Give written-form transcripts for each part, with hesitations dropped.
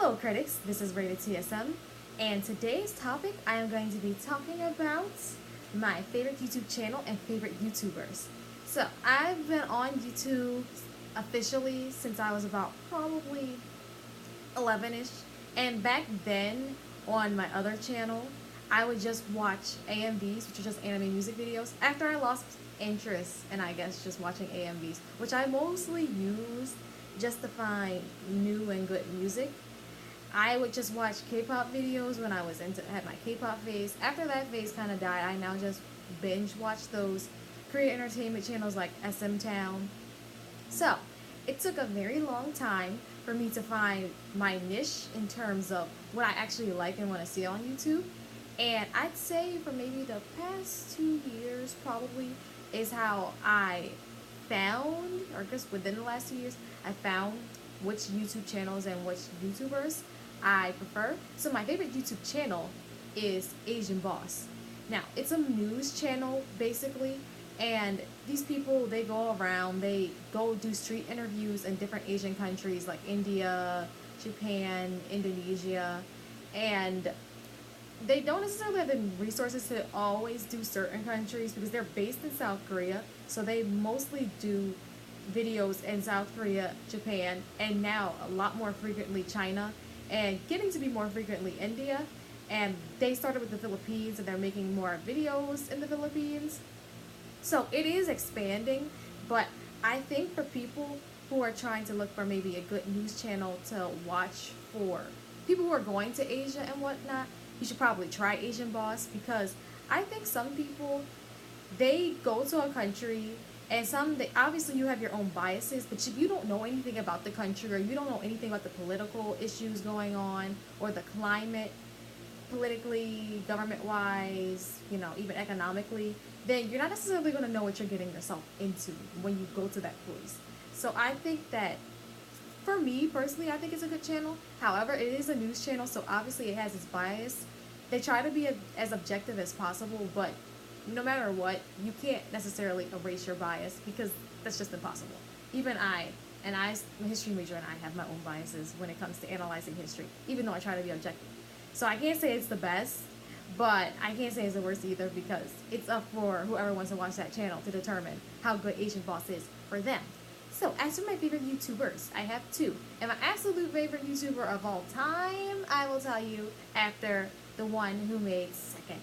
Hello critics, this is RatedT.S.M, and today's topic I am going to be talking about my favorite YouTube channel and favorite YouTubers. So I've been on YouTube officially since I was about probably 11ish, and back then on my other channel I would just watch AMVs, which are just anime music videos, after I lost interest in, I guess, just watching AMVs, which I mostly used just to find new and good music. I would just watch K-pop videos when I was had my K-pop phase. After that phase kind of died, I now just binge watch those Korean entertainment channels like SM Town. So it took a very long time for me to find my niche in terms of what I actually like and want to see on YouTube. And I'd say for maybe the past 2 years probably is how I found, or just within the last 2 years, I found which YouTube channels and which YouTubers I prefer. So my favorite YouTube channel is Asian Boss. Now, it's a news channel basically, and these people, they go around, they go do street interviews in different Asian countries like India, Japan, Indonesia, and they don't necessarily have the resources to always do certain countries because they're based in South Korea, so they mostly do videos in South Korea, Japan, and now a lot more frequently China, and getting to be more frequently India. And they started with the Philippines and they're making more videos in the Philippines. So it is expanding, but I think for people who are trying to look for maybe a good news channel to watch for people who are going to Asia and whatnot, you should probably try Asian Boss, because I think some people, they go to a country and obviously you have your own biases, but if you don't know anything about the country, or you don't know anything about the political issues going on, or the climate, politically, government-wise, even economically, then you're not necessarily going to know what you're getting yourself into when you go to that place. So I think that, for me personally, I think it's a good channel. However, it is a news channel, so obviously it has its bias. They try to be as objective as possible, but no matter what, you can't necessarily erase your bias, because that's just impossible. Even I'm a history major, and I have my own biases when it comes to analyzing history, even though I try to be objective. So I can't say it's the best, but I can't say it's the worst either, because it's up for whoever wants to watch that channel to determine how good Asian Boss is for them. So as for my favorite YouTubers, I have two. And my absolute favorite YouTuber of all time, I will tell you after the one who made second.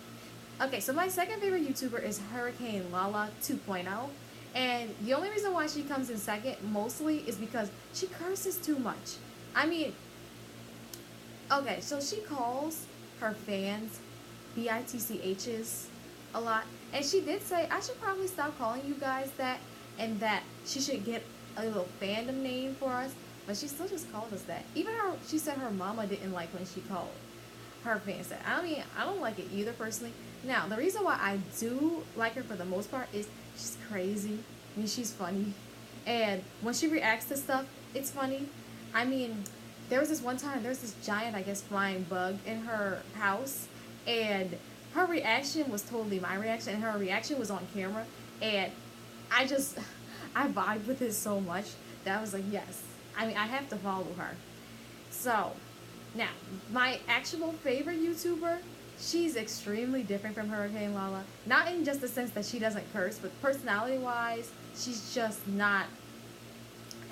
Okay, so my second favorite YouTuber is Hurricane Lala 2.0. And the only reason why she comes in second mostly is because she curses too much. I mean, okay, so she calls her fans bitchs a lot. And she did say, I should probably stop calling you guys that, and that she should get a little fandom name for us, but she still just called us that. Even she said her mama didn't like when she called her fans that. I mean, I don't like it either personally. Now, the reason why I do like her for the most part is she's crazy. I mean, she's funny, and when she reacts to stuff, it's funny. I mean, there was this one time, there's this giant, I guess, flying bug in her house, and her reaction was totally my reaction, and her reaction was on camera, and I vibed with it so much that I was like, yes, I mean, I have to follow her. So, now, my actual favorite YouTuber, she's extremely different from Hurricane Lala. Not in just the sense that she doesn't curse, but personality-wise, she's just not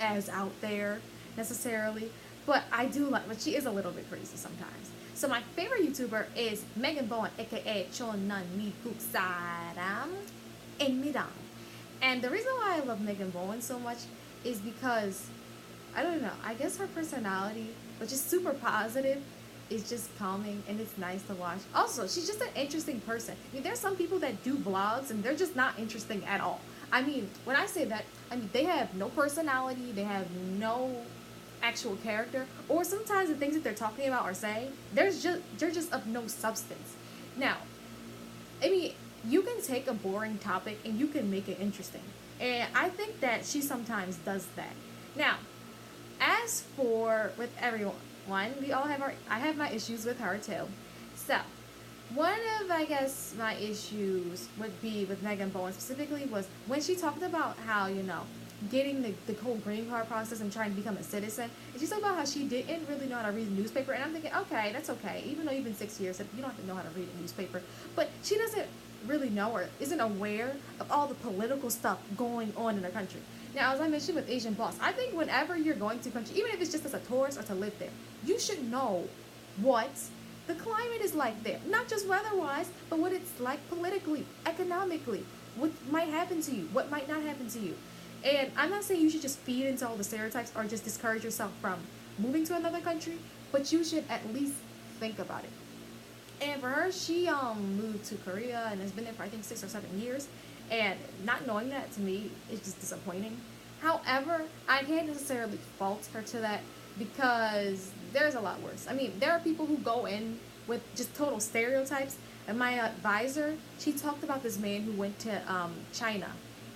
as out there necessarily. But but she is a little bit crazy sometimes. So my favorite YouTuber is BOWEN, aka Chonunmigooksaram, and the reason why I love BOWEN so much is because, I don't know, I guess her personality, which is super positive, is just calming, and it's nice to watch. Also, she's just an interesting person. I mean, there's some people that do vlogs and they're just not interesting at all. I mean, when I say that, I mean, they have no personality, they have no actual character, or sometimes the things that they're talking about or saying, they're just of no substance. Now, I mean, you can take a boring topic and you can make it interesting, and I think that she sometimes does that. Now, as for with everyone, we all have I have my issues with her too. So one of, I guess, my issues would be with BOWEN specifically was when she talked about how, getting the whole green card process and trying to become a citizen. And she's talking about how she didn't really know how to read a newspaper. And I'm thinking, okay, that's okay. Even though you've been 6 years, you don't have to know how to read a newspaper. But she doesn't really know or isn't aware of all the political stuff going on in her country. Now, as I mentioned with Asian Boss, I think whenever you're going to a country, even if it's just as a tourist or to live there, you should know what the climate is like there. Not just weather-wise, but what it's like politically, economically, what might happen to you, what might not happen to you. And I'm not saying you should just feed into all the stereotypes or just discourage yourself from moving to another country, but you should at least think about it. And for her, she moved to Korea and has been there for I think 6 or 7 years. And not knowing that, to me, is just disappointing. However, I can't necessarily fault her to that because there's a lot worse. I mean, there are people who go in with just total stereotypes. And my advisor, she talked about this man who went to China.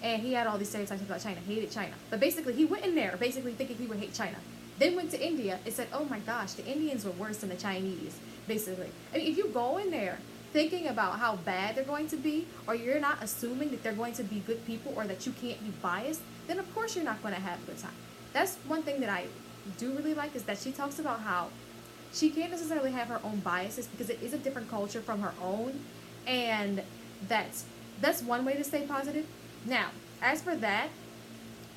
And he had all these stereotypes about China. He hated China. But basically, he went in there basically thinking he would hate China. Then went to India and said, oh my gosh, the Indians were worse than the Chinese, basically. I mean, if you go in there thinking about how bad they're going to be, or you're not assuming that they're going to be good people or that you can't be biased, then of course you're not going to have a good time. That's one thing that I do really like, is that she talks about how she can't necessarily have her own biases because it is a different culture from her own, and that's one way to stay positive. Now, as for that,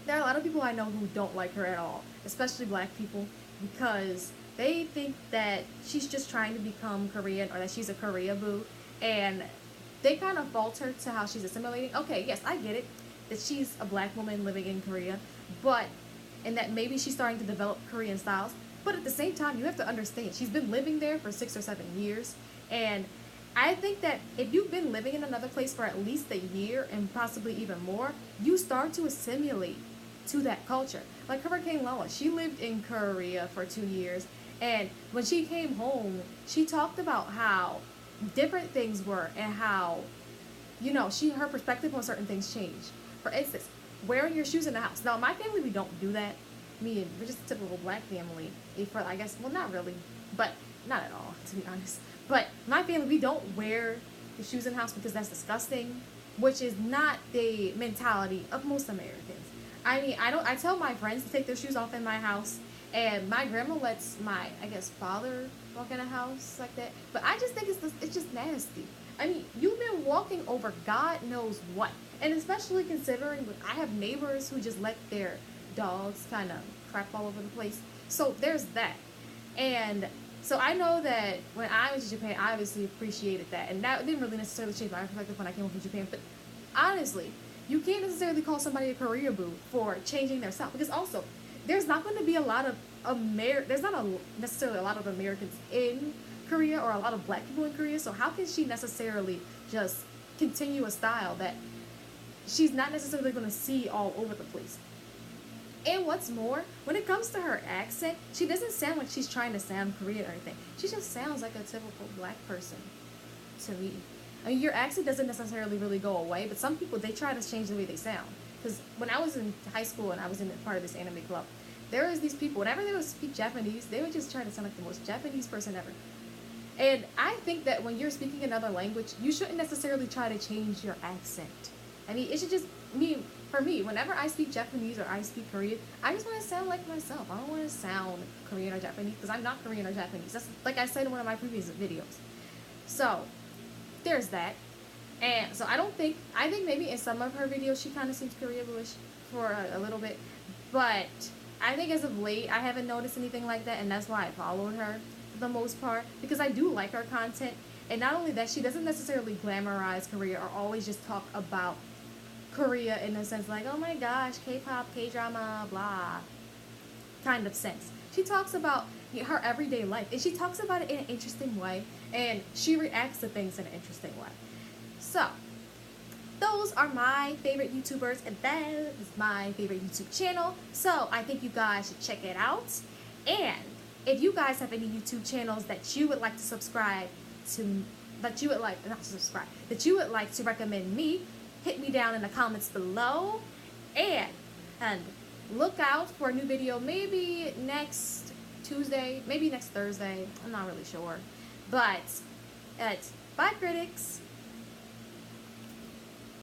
there are a lot of people I know who don't like her at all, especially black people, because they think that she's just trying to become Korean or that she's a Korea boo, and they kind of fault her to how she's assimilating. Okay, yes, I get it, that she's a black woman living in Korea, and that maybe she's starting to develop Korean styles, but at the same time, you have to understand, she's been living there for 6 or 7 years, and I think that if you've been living in another place for at least a year and possibly even more, you start to assimilate to that culture. Like Hurricane Lola, she lived in Korea for 2 years, and when she came home, she talked about how different things were and how, her perspective on certain things changed. For instance, wearing your shoes in the house. Now, in my family, we don't do that. We're just a typical black family. I guess, well, not really, but not at all, to be honest. But my family, we don't wear the shoes in the house because that's disgusting, which is not the mentality of most Americans. I mean, I tell my friends to take their shoes off in my house, and my grandma lets my, father walk in a house like that. But I just think it's just nasty. I mean, you've been walking over God knows what. And especially considering I have neighbors who just let their dogs kind of crap all over the place. So there's that. And so I know that when I went to Japan, I obviously appreciated that. And that didn't really necessarily change my perspective when I came home from Japan. But honestly, you can't necessarily call somebody a Korea boo for changing their style. Because also, there's not going to be there's not necessarily a lot of Americans in Korea or a lot of black people in Korea. So how can she necessarily just continue a style that she's not necessarily going to see all over the place? And what's more, when it comes to her accent, she doesn't sound like she's trying to sound Korean or anything. She just sounds like a typical black person to me. I mean, your accent doesn't necessarily really go away, but some people, they try to change the way they sound. Because when I was in high school and I was in part of this anime club, there was these people, whenever they would speak Japanese, they would just try to sound like the most Japanese person ever. And I think that when you're speaking another language, you shouldn't necessarily try to change your accent. I mean, it should just for me, whenever I speak Japanese or I speak Korean, I just want to sound like myself. I don't want to sound Korean or Japanese because I'm not Korean or Japanese. That's like I said in one of my previous videos. So, there's that. And so I think maybe in some of her videos she kind of seems Korea-ish for a little bit. But I think as of late, I haven't noticed anything like that, and that's why I followed her for the most part, because I do like her content. And not only that, she doesn't necessarily glamorize Korea or always just talk about Korea in a sense like, oh my gosh, K-pop, K-drama, blah, kind of sense. She talks about her everyday life, and she talks about it in an interesting way, and she reacts to things in an interesting way. So, those are my favorite YouTubers, and that is my favorite YouTube channel. So, I think you guys should check it out. And if you guys have any YouTube channels that you would like to subscribe to, that you would like to recommend me, hit me down in the comments below. And look out for a new video maybe next Tuesday, maybe next Thursday. I'm not really sure. But, bye critics.